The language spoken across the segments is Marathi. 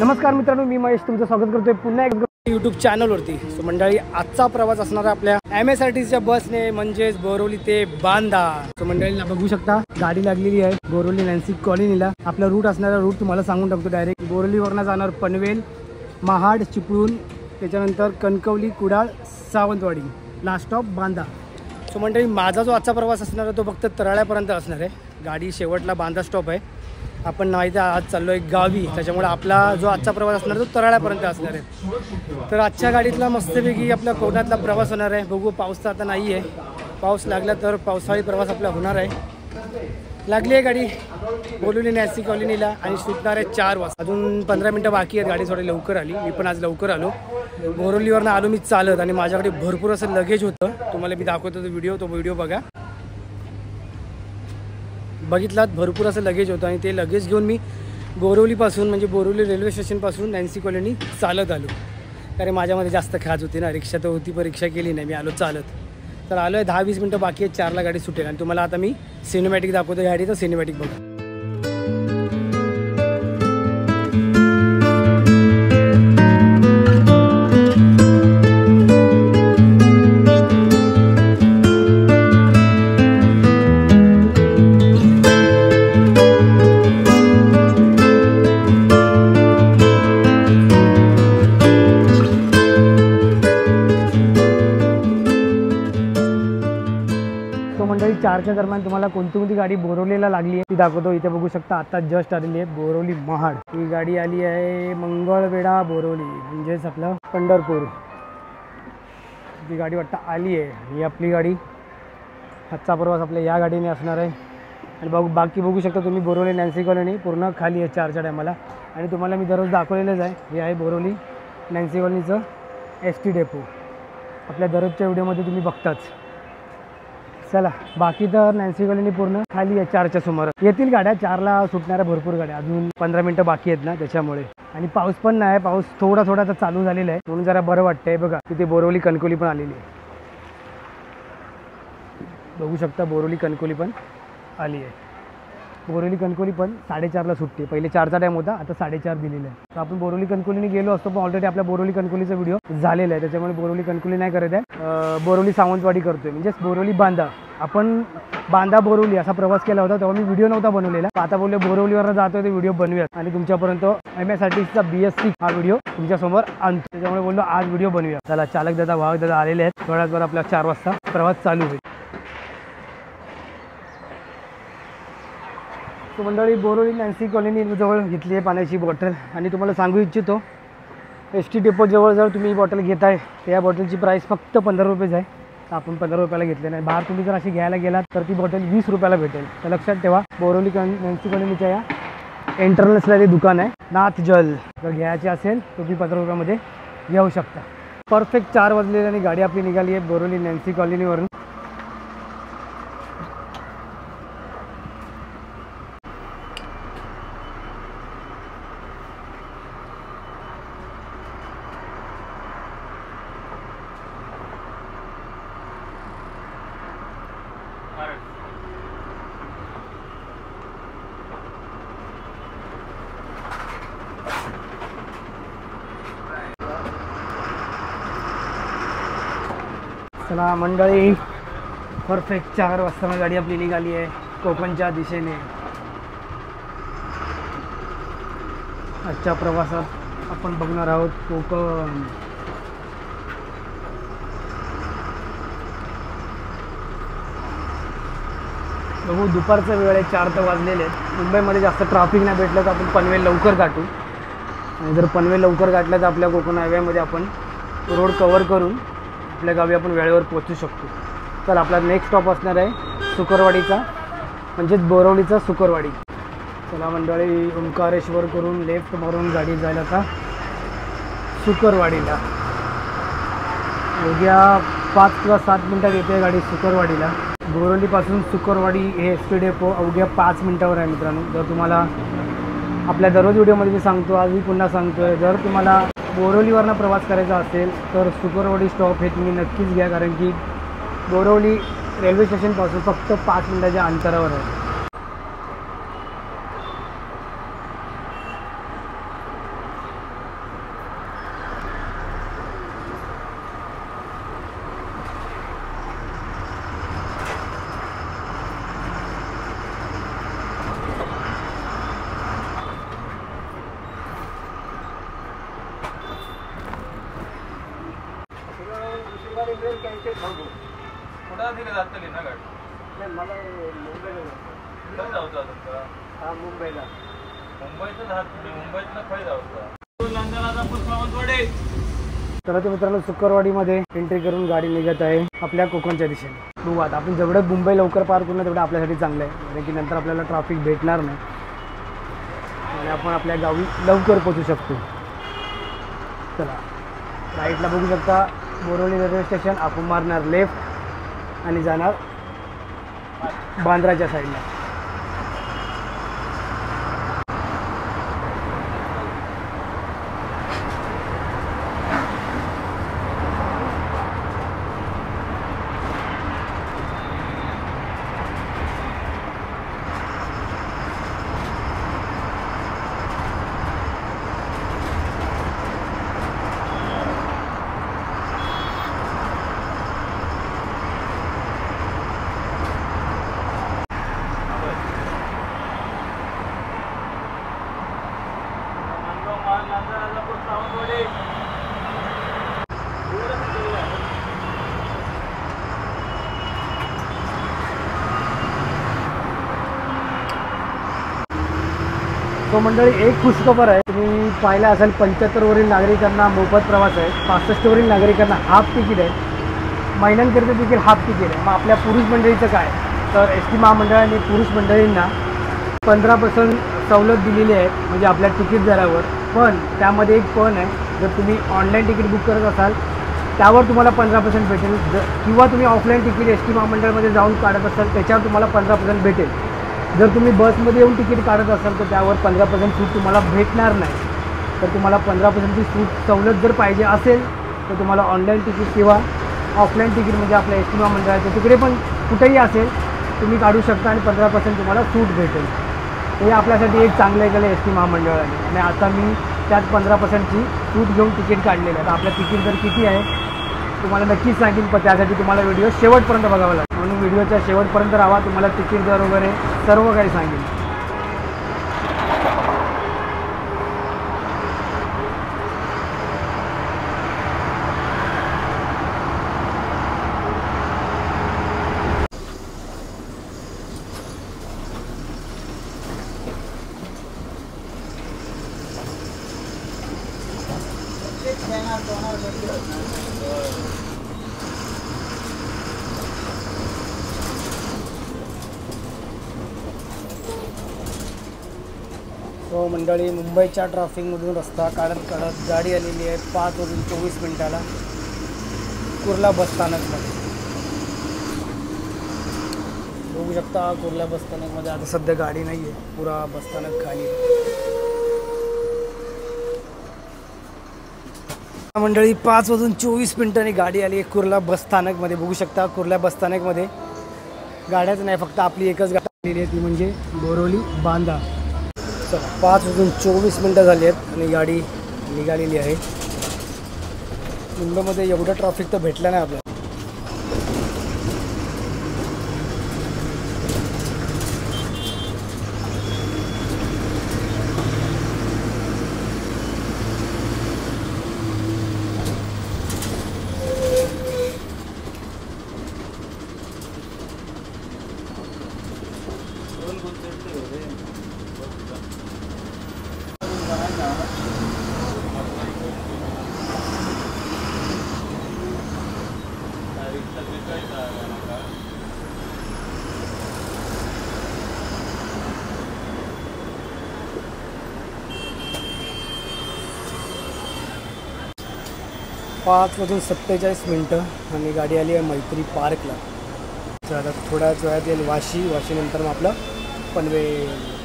नमस्कार मित्रांनो, मी महेश तुमचं स्वागत करतोय पुन्हा एक यूट्यूब चॅनलवरती। सो मंडळी, आजचा प्रवास असणार आपल्या MSRTCच्या बसने, म्हणजेच बोरवली ते बांदा। सो मंडळीला बघू शकता गाडी लागलेली आहे बोरवली नॅन्सी कॉलनीला। आपला रूट असणारा रूट तुम्हाला सांगून टाकतो। डायरेक्ट बोरवलीवरनं जाणार पनवेल, महाड, चिपळूण, त्याच्यानंतर Kankavli, Kudal, Sawantwadi, last stop Banda. So मंडळी, माझा जो आजचा प्रवास असणार आहे तो फक्त तराळ्यापर्यंत असणार आहे। गाडी शेवटला बांदा स्टॉप आहे। आपण नाही तर आज चाललो आहे गावी, त्याच्यामुळे आपला जो आजचा प्रवास असणार तो तराळ्यापर्यंत असणार आहे। तर आजच्या गाडीतला मस्तपैकी आपला कोकणातला प्रवास होणार आहे। बघू, पाऊस तर आता नाही आहे, पाऊस लागला तर पावसाळी प्रवास आपला होणार आहे। लागली आहे गाडी बोरवली नॅन्सी कॉलनीला आणि सुटणार आहे 4 वाजता। अजून 15 मिनटं बाकी आहेत। गाडी थोडी लवकर आली, मी पण आज लवकर आलो। बोरवलीवरनं आलो मी चालत आणि माझ्याकडे भरपूर असं लगेज होतं। तुम्हाला मी दाखवतो तो व्हिडिओ बघा। बघितलात, भरपूर असं लगेज होतं आणि ते लगेज घेऊन मी बोरवलीपासून म्हणजे बोरवली रेल्वे स्टेशनपासून नॅन्सी कॉलनी चालत आलो। कारण माझ्यामध्ये जास्त खाज होती ना, रिक्षा तर होती पण रिक्षा केली नाही, मी आलो चालत। तर आलो आहे, 10-20 मिनटं बाकी आहेत, 4ला गाडी सुटेल। आणि तुम्हाला आता मी सिनेमॅटिक दाखवतो गाडीचं, सिनेमॅटिक बघा। मंडळी, 4च्या दरम्यान तुम्हाला कोणती गाडी बोरवलीला लागली आहे ती दाखवतो। इथे बघू शकता, आता जस्ट आलेली आहे बोरवली महाड। ही गाडी आली आहे मंगळवेढा बोरवली, म्हणजेच आपलं पंढरपूर। ती गाडी वाटतं आली आहे। ही आपली गाडी, आजचा प्रवास आपल्या या गाडीने असणार आहे। आणि बाकी बघू शकता तुम्ही, बोरवली नॅन्सी कॉलनी पूर्ण खाली आहे 4च्या टायमाला। आणि तुम्हाला मी दररोज दाखवलेलंच आहे, हे आहे बोरवली नॅन्सी कॉलनीचं ST डेपो। आपल्या दररोजच्या व्हिडिओमध्ये तुम्ही बघताच। चला, बाकी तर नॅन्सी कॉलनी पूर्ण खाली आहे 4च्या सुमारास। येतील गाड्या, 4ला सुटणाऱ्या भरपूर गाड्या, अजून 15 मिनटं बाकी आहेत ना, त्याच्यामुळे। आणि पाऊस पण नाही, पाऊस थोडा आता चालू झालेला आहे, म्हणून जरा बरं वाटतंय। बघा तिथे बोरवली कणकवली पण आलेली आहे, बघू शकता बोरवली कणकवली पण आली आहे। बोरवली कणकवली पण 4:30ला सुटते, पहिले 4चा टाईम होता, आता 4:30 दिलेला आहे। तर आपण बोरवली कणकवलीने गेलो असतो, पण ऑलरेडी आपल्या बोरवली कणकवलीचा व्हिडिओ झालेला आहे, त्याच्यामुळे बोरवली कणकवली नाही करत आहे, बोरवली सावंतवाडी करतोय, म्हणजेच बोरवली बांदा। आपण बांदा बोरवली असा प्रवास केला होता, तेव्हा मी व्हिडिओ नव्हता बनवलेला। आता बोलले बोरवलीवरनं जातोय ते व्हिडिओ बनवूयात आणि तुमच्यापर्यंत MSRTCचा BS6 हा व्हिडिओ तुमच्यासमोर आणतो, त्याच्यामुळे बोललो आज व्हिडिओ बनवूया। चला, चालक दादा, वाहक दादा आलेले आहेत, थोड्याच वेळ आपला 4 वाजता प्रवास चालू होईल। तो मंडळी, बोरवली नॅन्सी कॉलनी जवळ घेतली आहे पाण्याची बॉटल। आणि तुम्हाला सांगू इच्छितो, ST डेपो जवळ जर तुम्ही ही बॉटल घेताय तर या बॉटलची प्राईस फक्त 15 रुपयेच आहे। तर आपण 15 रुपयाला घेतले नाही, बाहेर तुम्ही जर अशी घ्यायला गेलात तर ती बॉटल 20 रुपयाला भेटेल। तर लक्षात ठेवा, बोरवली नॅन्सी कॉलनीच्या या एंट्रन्सला ते दुकान आहे नाथ जल, जर घ्यायचे असेल तर तुम्ही 15 रुपयामध्ये घेऊ शकता। परफेक्ट 4 वाजलेले आणि गाडी आपली निघाली आहे बोरवली नॅन्सी कॉलनीवरून। चला मंडळी, परफेक्ट 4 वाजता गाडी आपली निघाली आहे कोकणच्या दिशेने। आजच्या प्रवासात आपण बघणार आहोत कोकण। बघू, दुपारचा वेळ आहे, 4 तर वाजलेले आहेत। मुंबईमध्ये जास्त ट्रॅफिक नाही भेटलं तर आपण पनवेल लवकर गाठू, आणि जर पनवेल लवकर गाठलं तर आपल्या कोकण हायवेमध्ये आपण रोड कवर करून आपल्या गावी आपण वेळेवर पोहोचू शकतो। तर आपला नेक्स्ट स्टॉप असणार आहे सुकरवाडीचा, म्हणजेच बोरवलीचा सुकरवाडी। चला मंडळी, ओंकारेश्वर करून लेफ्ट मारून गाडी जायला आता सुकरवाडीला। उद्या 5 किंवा 7 मिनटात येते गाडी सुकरवाडीला। बोरवलीपासून सुकरवाडी हे ST डेपो अवघ्या 5 मिनटावर आहे मित्रांनो। जर तुम्हाला आपल्या दररोज व्हिडिओमध्ये मी सांगतो, आजही पुन्हा सांगतोय, जर तुम्हाला बोरवलीवरनं प्रवास करायचा असेल तर सुकरवाडी स्टॉप हे तुम्ही नक्कीच घ्या, कारण की बोरवली रेल्वे स्टेशनपासून फक्त 5 मिनिटाच्या अंतरावर आहे। कुठं दिले जातली ना गाडी मला मुंबईला जायचं. खंय जावचा तुमका हा मुंबईला. मुंबईतच आहात तुम्ही मुंबईतनं खंय जावचा लंडनाचा सावंतवाडी. तर ते मित्रांनो शुक्रवाडीमध्ये एंट्री करून गाडी निघत आहे आपल्या कोकणच्या दिशेने. बघू आता आपण जेवढं मुंबई लवकर पार करू ना तेवढं आपल्यासाठी चांगलं आहे, कारण की नंतर आपल्याला ट्रॅफिक भेटणार नाही आणि आपण आपल्या गावी लवकर पोहोचू शकतो. चला राईटला बघू शकता बोरिवली रेल्वे स्टेशन. आपण मारणार लेफ्ट आणि जाणार बांद्राच्या साईडला. तो मंडळी एक खुशखबर आहे. तुम्ही पाहिलं असेल 75वरील नागरिकांना मोफत प्रवास आहे, 65वरील नागरिकांना हाफ तिकीट आहे, महिलांकरिता देखील हाफ तिकीट आहे. मग आपल्या पुरुष मंडळीचं काय, तर एस टी महामंडळाने पुरुष मंडळींना 15% सवलत दिलेली आहे म्हणजे आपल्या तिकीट दरावर. पण त्यामध्ये एक पण आहे, जर तुम्ही ऑनलाईन तिकीट बुक करत असाल त्यावर तुम्हाला 15% भेटेल, किंवा तुम्ही ऑफलाईन तिकीट एस टी महामंडळामध्ये जाऊन काढत असाल त्याच्यावर तुम्हाला 15% भेटेल. जर तुम्ही बसमध्ये येऊन तिकीट काढत असाल तर त्यावर 15% सूट तुम्हाला भेटणार नाही. तर तुम्हाला 15%ची सूट सवलत जर पाहिजे असेल तर तुम्हाला ऑनलाईन तिकीट किंवा ऑफलाईन तिकीट म्हणजे आपल्या एस टी महामंडळाचं तिकडे पण कुठेही असेल तुम्ही काढू शकता आणि 15% तुम्हाला सूट भेटेल. हे आपल्यासाठी एक चांगलं केलं एस टी महामंडळाने. आणि आता मी त्यात 15%ची सूट घेऊन तिकीट काढलेलं आहे. तर आपलं तिकीट जर किती आहे तुम्हाला नक्कीच सांगेन, पण त्यासाठी तुम्हाला व्हिडिओ शेवटपर्यंत बघावा लागेल. म्हणून व्हिडिओच्या शेवटपर्यंत राहा, तुम्हाला तिकीट दर वगैरे सर्व काही सांगेन. तो मंडळी मुंबईच्या ट्रॅफिकमधून रस्ता काढत काढत गाडी आलेली आहे 5:24 कुर्ला बस स्थानकमध्ये. बघू शकता कुर्ला बस स्थानकमध्ये आता सध्या गाडी नाही आहे, पुरा बस स्थानक खाली आहे. मंडळी 5:24 गाडी आली आहे कुर्ला बस स्थानकमध्ये. बघू शकता कुर्ला बस स्थानकमध्ये गाड्याच नाही, फक्त आपली एकच गाडी आलेली आहे, ती म्हणजे बोरिवली बांदा. चला 5:24 झाली आहेत आणि गाडी निघालेली आहे. मुंबईमध्ये एवढं ट्रॅफिक तर भेटलं नाही आपल्याला. पाच वाजून 47 आणि गाडी आली आहे मैत्री पार्कला. तर आता थोड्याच वेळात येईल वाशीनंतर मग आपलं पनवेल.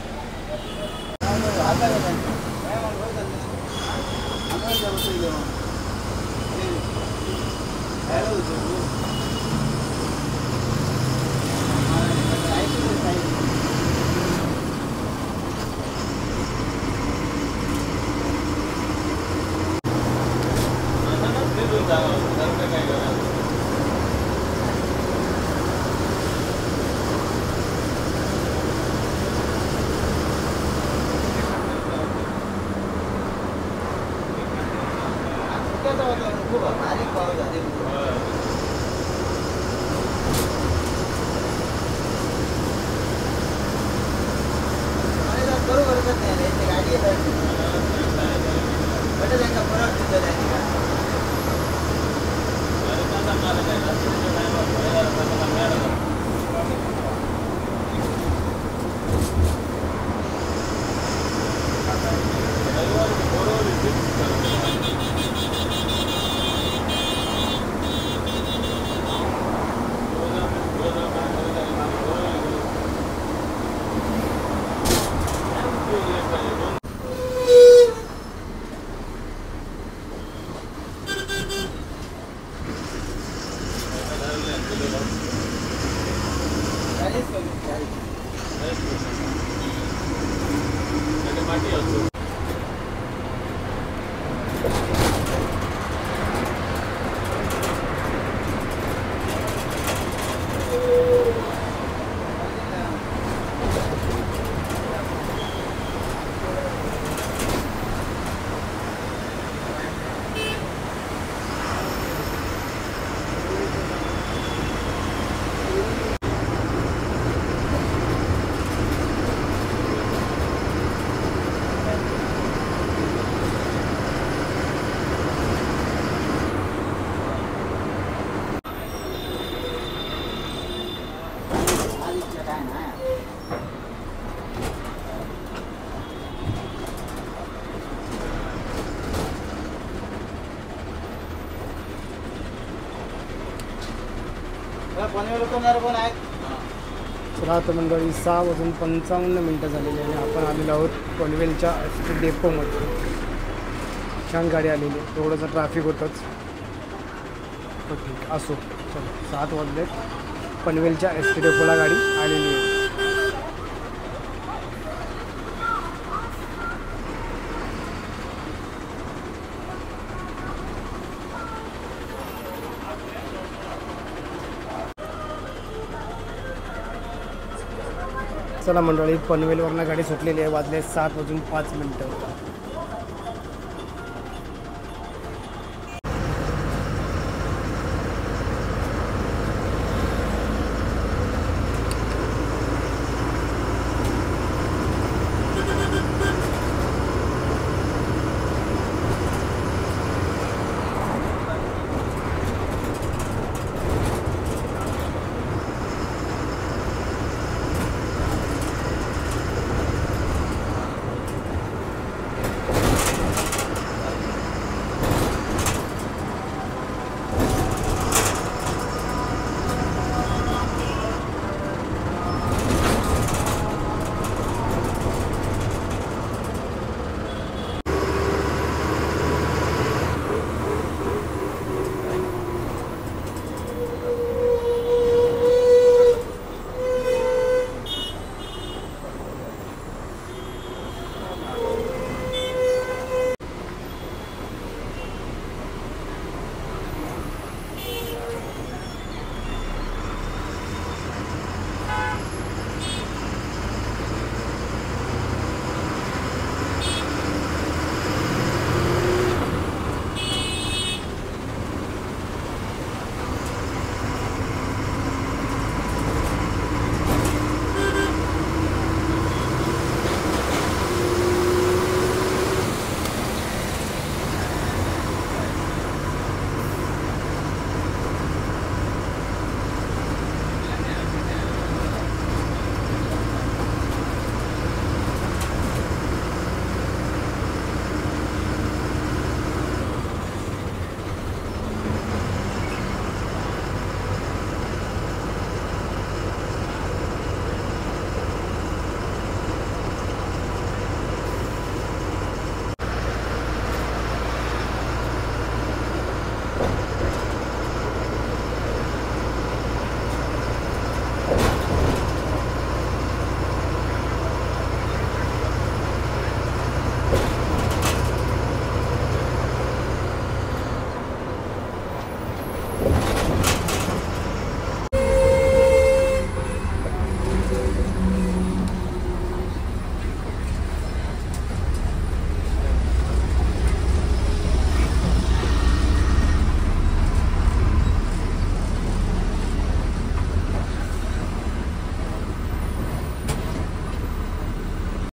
चला आता मंडळी 6:55 झालेले आणि आपण आलेलो आहोत पनवेलच्या एस टी डेपोमध्ये. छान गाडी आलेली आहे, थोडंसं ट्रॅफिक होतंच, ठीक असो. चलो 7 वाजले, पनवेलच्या एस टी डेपोला गाडी आलेली आहे. चला मंडळी, पनवेलवरनं गाडी सुटलेली आहे, वाजले 7:05.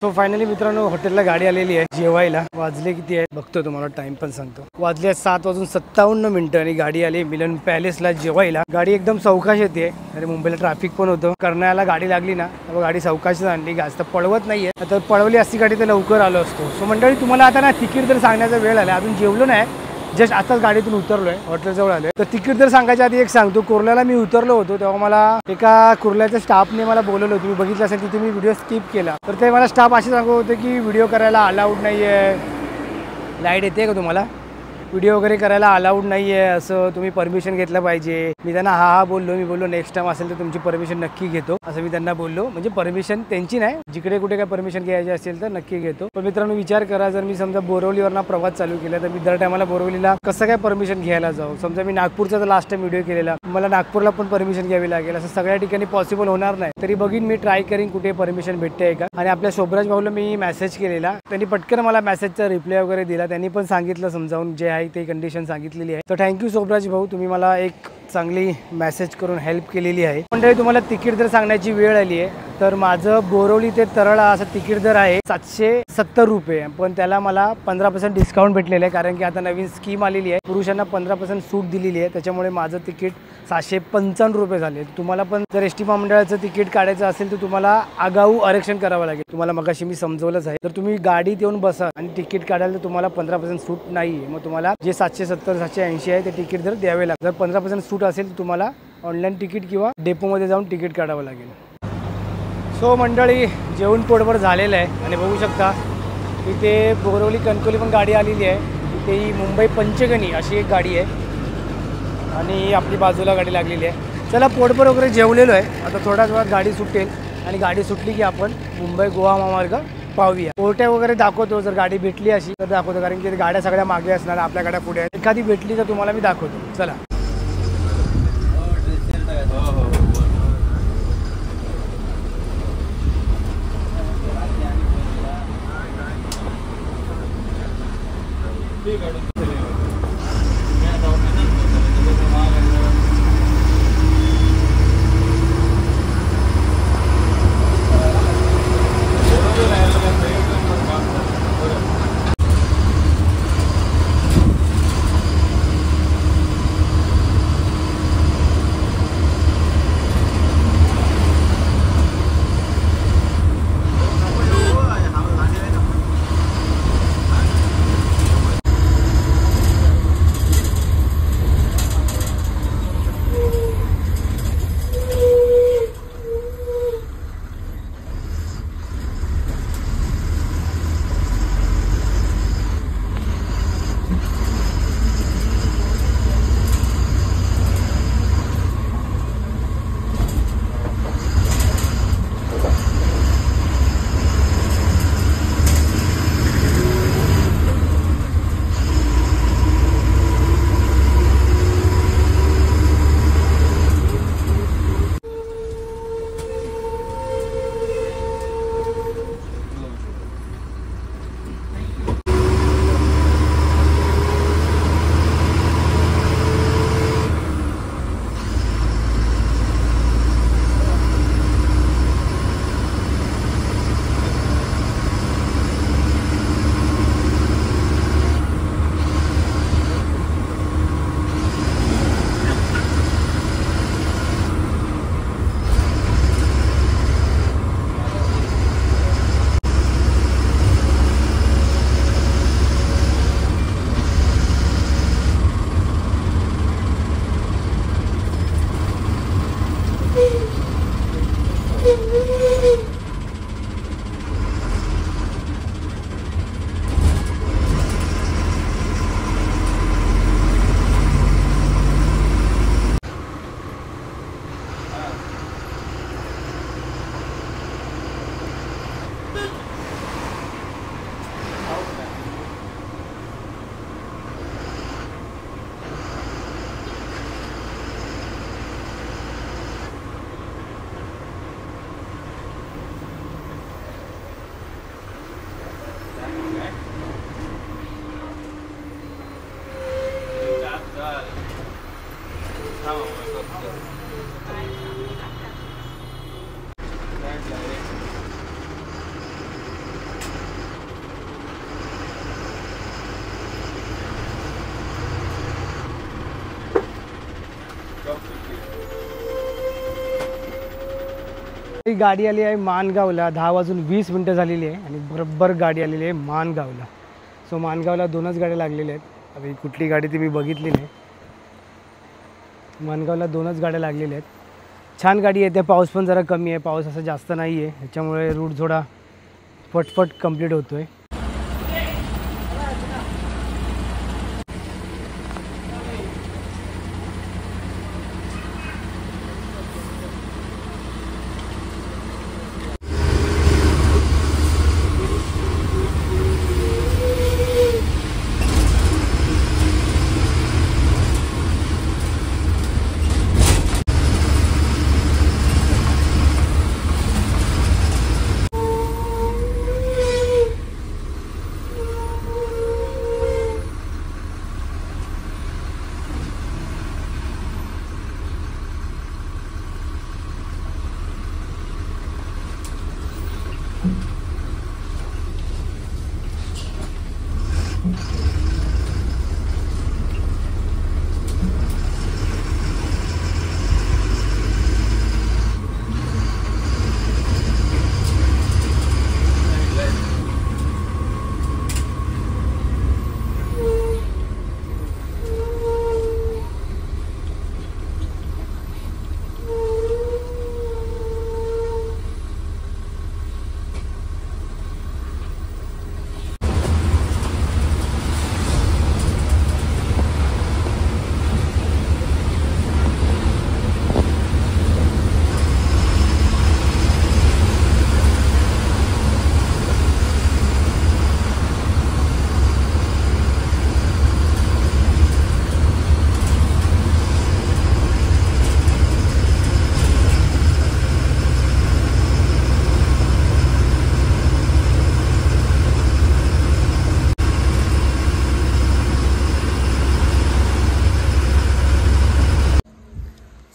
तो फायनली मित्रांनो हॉटेलला गाडी आलेली आहे जेवायला. वाजले किती आहे बघतो, तुम्हाला टाइम पण सांगतो. वाजले 7:57 आणि गाडी आली मिलन पॅलेसला जेवायला. गाडी एकदम सावकाश येते आणि मुंबईला ट्रॅफिक पण होतं. करण्याला गाडी लागली ना तर गाडी सावकाशच आणली, जास्त पळवत नाहीये. आता पळवली असती गाडी तर लवकर आलो असतो. सो मंडळी तुम्हाला आता ना तिकीट तर सांगण्याचा वेळ आला. अजून जेवलो नाही, जस्ट आताच गाडीतून उतरलोय, हॉटेल जवळ आलोय. तर तिकीट तर सांगायच्या आधी एक सांगतो, कुर्ल्याला मी उतरलो होतो तेव्हा मला एका कुर्ल्याच्या स्टाफने मला बोलवलं. तुम्ही बघितलं असेल तिथे मी व्हिडिओ स्किप केला. तर ते मला स्टाफ असे सांगत होते की व्हिडिओ करायला अलाउड नाही आहे. लाईट येते का तुम्हाला? व्हिडिओ वगैरे करायला अलाउड नाही आहे, असं तुम्ही परमिशन घेतलं पाहिजे. मी त्यांना हा बोललो. मी बोललो नेक्स्ट टाइम असेल तर तुमची परमिशन नक्की घेतो, असं मी त्यांना बोललो. म्हणजे परमिशन त्यांची नाही, जिकडे कुठे काय परमिशन घ्यायची असेल तर नक्की घेतो. पण मित्रांनो विचार करा, जर मी समजा बोरवलीवरनं प्रवास चालू केला तर मी दर टायमाला बोरवलीला कसं काय परमिशन घ्यायला जाऊ? समजा मी नागपूरचा तर लास्ट टाइम व्हिडिओ केलेला, मला नागपूरला पण परमिशन घ्यावी लागेल. असं सगळ्या ठिकाणी पॉसिबल होणार नाही. तरी बघीन मी, ट्राय करीन कुठे परमिशन भेटते का. आणि आपल्या शोभराज भाऊला मी मेसेज केलेला, त्यांनी पटकन मला मेसेजचा रिप्लाय वगैरे दिला. त्यांनी पण सांगितलं समजावून जे आहे ते कंडिशन सांगितलेली आहे. तर थँक्यू शोभराज भाऊ, तुम्ही मला एक चांगली मेसेज करून हेल्प केलेली आहे. मंडळी तुम्हाला तिकीट दर सांगण्याची वेळ आली आहे. तर माझं बोरवली ते तरळा असं तिकीट दर आहे 770 रुपये. पण त्याला मला 15% डिस्काउंट भेटलेलं आहे, कारण की आता नवीन स्कीम आलेली आहे, पुरुषांना 15% सूट दिलेली आहे. त्याच्यामुळे माझं तिकीट 755 रुपये झाले. तुम्हाला पण जर एस टी महामंडळाचं तिकीट काढायचं असेल तर तुम्हाला आगाऊ आरक्षण करावं लागेल. तुम्हाला मगाशी मी समजवलंच आहे. तर तुम्ही गाडीत येऊन बसा आणि तिकीट काढायला तर तुम्हाला 15% सूट नाही आहे. मग तुम्हाला जे 770 780 आहे ते तिकीट जर द्यावे लागेल. जर 15% सूट असेल तर तुम्हाला ऑनलाईन तिकीट किंवा डेपोमध्ये जाऊन तिकीट काढावं लागेल. सो मंडळी जेवण पोटभर झालेलं आहे आणि बघू शकता इथे बोरवली कणकवली पण गाडी आलेली आहे. इथे ही मुंबई पंचगणी अशी एक गाडी आहे आणि आपली बाजूला गाडी लागलेली आहे. चला पोटभर वगैरे जेवलेलो आहे. आता थोड्याच वेळात गाडी सुटेल आणि गाडी सुटली की आपण मुंबई गोवा महामार्ग पाहूया. पोर्ट्या वगैरे दाखवतो, जर गाडी भेटली अशी तर दाखवतो, कारण की गाड्या सगळ्या मागे असणार, आपल्या गाड्या पुढे आहेत. एखादी भेटली तर तुम्हाला मी दाखवतो. चला. ही गाडी आली आहे माणगावला. 10:20 झालेली आहे आणि बरोबर गाडी आलेली आहे माणगावला. सो माणगावला 2च गाड्या लागलेल्या आहेत. आता ही कुठली गाडी ती मी बघितली नाही. माणगावला 2च गाड्या लागलेल्या आहेत. छान गाडी आहे. त्या पाऊस पण जरा कमी आहे. पाऊस असं जास्त नाही आहे. त्याच्यामुळे रूट थोडा फटफट कंप्लीट होतो आहे.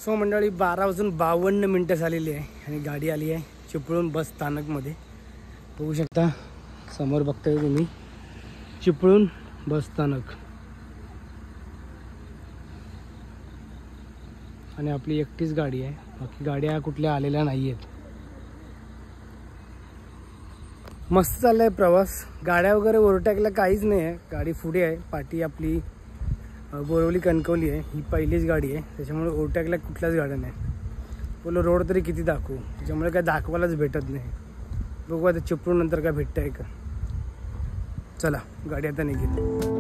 सो मंडळी 12:52 झालेली आहे आणि गाडी आली आहे चिपळूण बस स्थानकमध्ये. बघू शकता समोर बघताय तुम्ही चिपळूण बस स्थानक. आणि आपली एकटीच गाडी आहे. बाकी गाड्या कुठल्या आलेल्या नाही आहेत. मस्त चाललाय प्रवास. गाड्या वगैरे ओव्हरटेकला काहीच नाही आहे. गाडी पुढे आहे. पाठी आपली बोरवली कणकवली आहे. ही पहिलीच गाडी आहे. त्याच्यामुळे ओव्हरटेकला कुठल्याच गाड्या नाही. बोलो रोड तरी किती दाखवू. त्याच्यामुळे काय दाखवायलाच भेटत नाही. बघू आता चिपळूण नंतर काय भेटतं आहे का. चला गाडी आता निघेल.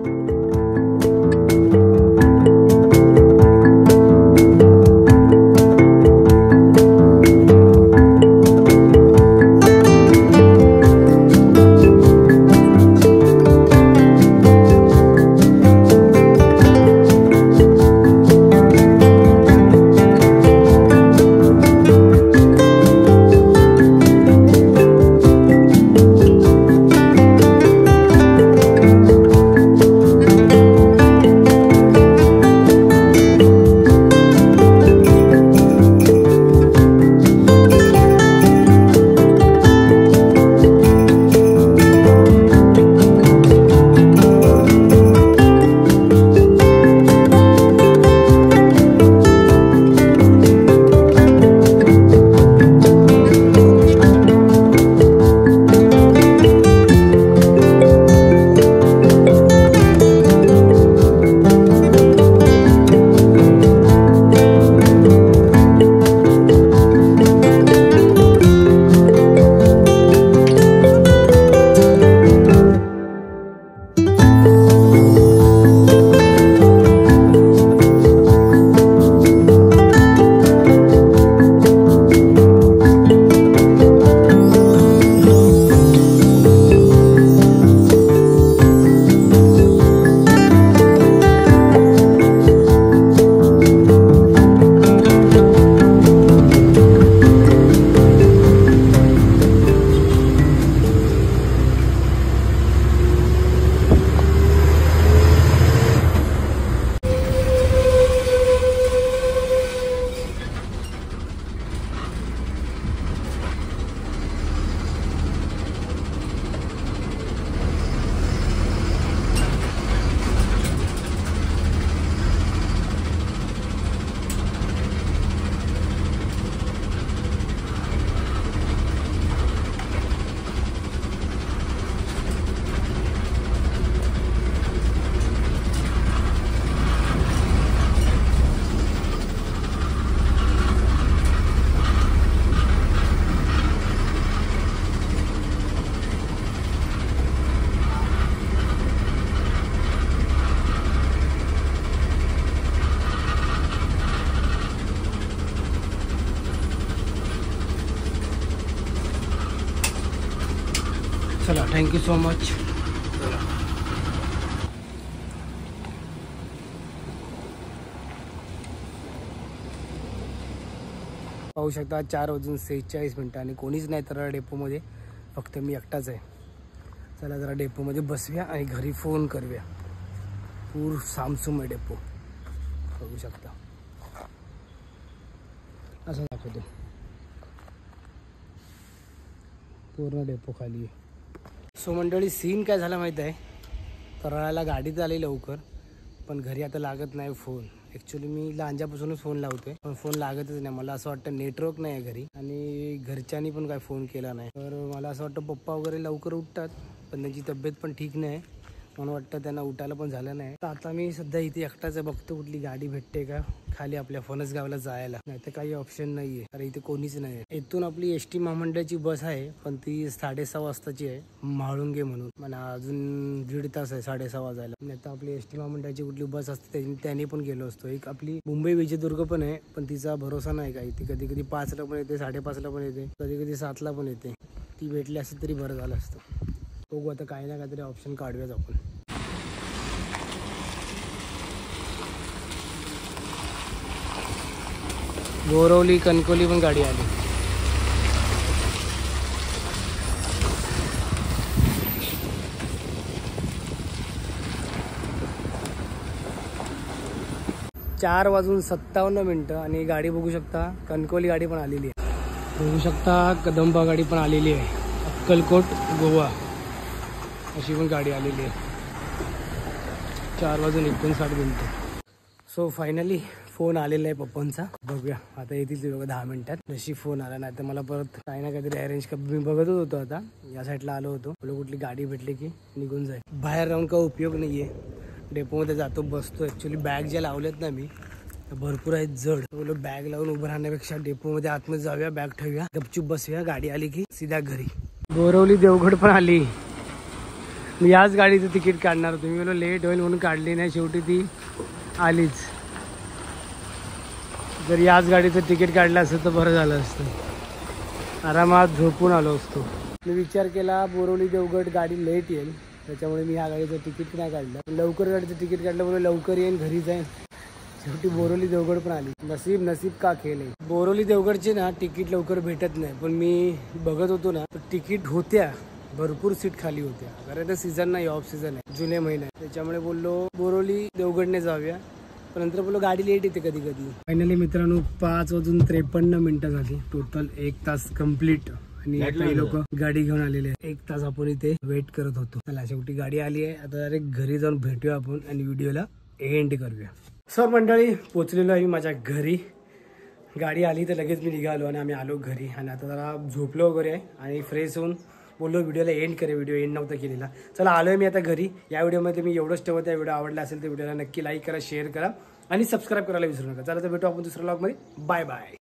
Thank you so much. पाहू शकता 4:46 आणि कोणीच नाही तर डेपोमध्ये, फक्त मी एकटाच आहे. चला जरा डेपोमध्ये बसूया आणि घरी फोन करूया. पूर सामसूम आहे डेपो, बघू शकता. असं दाखवतो, पूर्ण डेपो खाली आहे. सो मंडळी सीन काय झाला माहीत आहे, करायला गाडीत आली लवकर, पण घरी आता लागत नाही फोन. ॲक्च्युली मी लांजापासूनच फोन लावतोय, पण फोन लागतच नाही. मला असं वाटतं नेटवर्क नाही आहे घरी, आणि घरच्यांनी पण काय फोन केला नाही. तर मला असं वाटतं पप्पा वगैरे लवकर उठतात, पण त्यांची तब्येत पण ठीक नाही, म्हणून वाटतं त्यांना उठायला पण झालं नाही. तर आता मी सध्या इथे एकटाच बघतो कुठली गाडी भेटते का खाली आपल्या फणसगावला जायला, नाही तर काही ऑप्शन नाही आहे. अरे इथे कोणीच नाही आहे. इथून आपली SD महामंडळाची बस आहे, पण ती 6:30 वाजताची आहे, म्हाळुंगे म्हणून. मला अजून 1.5 तास आहे 6:30 वाजायला. नाही तर आपली SD महामंडळाची कुठली बस असते त्याने पण गेलो असतो. एक आपली मुंबई विजयदुर्ग पण आहे, पण तिचा भरोसा नाही काही. ती कधी कधी 5ला पण येते, 5:30ला पण येते, कधी कधी 7ला पण येते. ती भेटली असती तरी बरं झालं असतं. बघू आता काही ना काहीतरी ऑप्शन काढूयाच आपण. बोरवली कणकोली पण गाडी आली. चार वाजून 57 आणि गाडी बघू शकता. कणकोली गाडी पण आलेली आहे, बघू शकता. कदंबा गाडी पण आलेली आहे. अक्कलकोट गोवा अशी पण गाडी आलेली आहे. 4:59. सो फायनली फोन आलेला आहे पप्पांचा. बघूया आता येतील ते बघा 10 मिनिटात. नशीब फोन आला, नाही तर मला परत काही ना काहीतरी अरेंज कर. मी बघतच होतो, आता या साईडला आलो होतो. कुठली गाडी भेटली की निघून जाईल. बाहेर राहून का उपयोग नाहीये. डेपोमध्ये जातो, बसतो. ॲक्च्युली बॅग ज्या लावल्यात ना मी, भरपूर आहेत जड. बोलो बॅग लावून उभं राहण्यापेक्षा डेपोमध्ये आतमध्ये जाऊया, बॅग ठेवूया, गपचूप बसूया. गाडी आली की सीधा घरी. बोरवली देवगड पण आली. मी याच गाडीचं तिकीट काढणार होतो. मी बोलो लेट होईल म्हणून काढली नाही, शेवटी ती आलीच. जर याच गाडीचं तिकीट काढलं असतं तर बरं झालं असतं, आरामात झोपून आलो असतो. मी विचार केला बोरवली देवगड गाडी लेट येईल, त्याच्यामुळे मी ह्या गाडीचं तिकीट नाही काढलं. लवकर गाडीचं तिकीट काढलं, बोलू लवकर येईन, घरी जाईन. शेवटी बोरवली देवगड पण आली. नसीब का खेळ आहे. बोरवली देवगडचे ना तिकीट लवकर भेटत नाही, पण मी बघत होतो ना तर तिकीट होत्या, भरपूर सीट खाली होत्या. कारण तर सीझन नाही, ऑफ सीझन आहे, जुने महिना, त्याच्यामुळे बोललो बोरवली देवगडने जाऊया. पण नंतर बोललो गाडी लेट येते कधी कधी. फायनली मित्रांनो 5:53 झाली. टोटल 1 तास कम्प्लीट. आणि काही लोक गाडी घेऊन आलेले आहेत. 1 तास आपण इथे वेट करत होतो. चला शेवटी गाडी आली आहे. आता डायरेक्ट घरी जाऊन भेटूया आपण आणि व्हिडिओला एंड करूया. सर मंडळी पोचलेलो आहे माझ्या घरी. गाडी आली तर लगेच मी निघालो आणि आम्ही आलो घरी. आणि आता जरा झोपलो वगैरे आहे आणि फ्रेश होऊन बोललो व्हिडिओला एंड करे. व्हिडिओ एंड नव्हता केलेला. चला आलोय मी आता घरी. या व्हिडिओमध्ये मी एवढंच ठेवत आहे. व्हिडिओ आवडला असेल तर व्हिडिओला नक्की लाईक करा, शेअर करा आणि सबस्क्राईब करायला विसरू नका. चला तर भेटू आपण दुसऱ्या व्लॉगमध्ये. Bye bye.